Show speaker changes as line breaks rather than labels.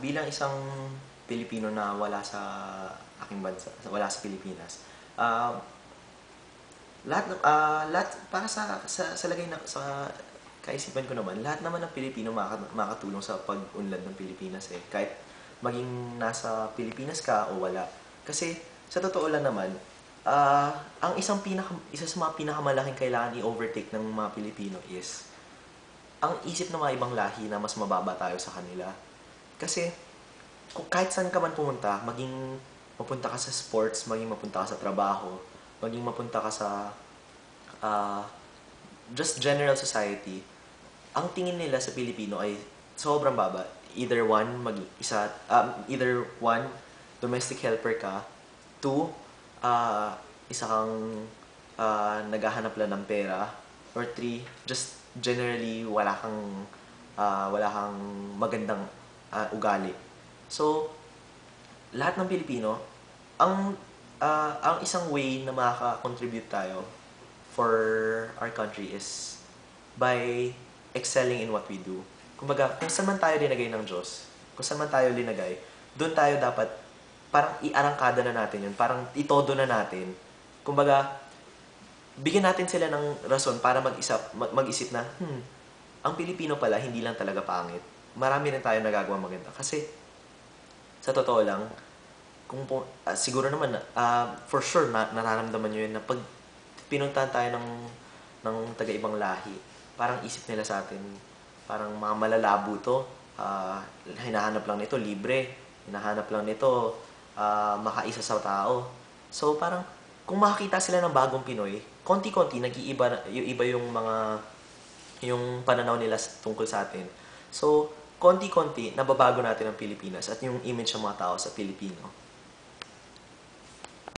Bilang isang Pilipino na wala sa aking bansa, wala sa Pilipinas, ah, lahat para sa lagay na sa kaisipan ko naman, lahat naman ng Pilipino makakatulong sa pag-unlad ng Pilipinas eh. Kahit maging nasa Pilipinas ka o wala. Kasi sa totoo lang naman, ang isa sa mga pinakamalaking kailangan i-overtake ng mga Pilipino is ang isip ng mga ibang lahi na mas mababa tayo sa kanila. Kasi kung kahit saan ka man pumunta, maging mapunta ka sa sports, maging mapunta ka sa trabaho, maging mapunta ka sa ah, just general society, ang tingin nila sa Pilipino ay sobrang baba. Either one, domestic helper ka. Two, isa kang naghahanap lang ng pera. Or three, just generally wala kang magandang ugali. So, lahat ng Pilipino, ang isang way na makaka-contribute tayo for our country is by excelling in what we do. Kumbaga, kung saan man tayo linagay ng Diyos, kung saan man tayo linagay, doon tayo dapat parang iarangkada na natin yun, parang itodo na natin. Kumbaga, bigyan natin sila ng rason para mag-isip na, ang Pilipino pala, hindi lang talaga pangit. Marami rin tayo nagagawa maganda. Kasi, sa totoo lang, siguro naman, for sure, nararamdaman nyo yun na pag pinuntahan tayo ng taga-ibang lahi, parang isip nila sa atin, parang mga malalabo to, hinahanap lang nito libre, hinahanap lang nito makaisa sa tao. So parang kung makakita sila ng bagong Pinoy, konti-konti nag-iiba yung pananaw nila tungkol sa atin. So konti-konti nababago natin ang Pilipinas at yung image ng mga tao sa Pilipino.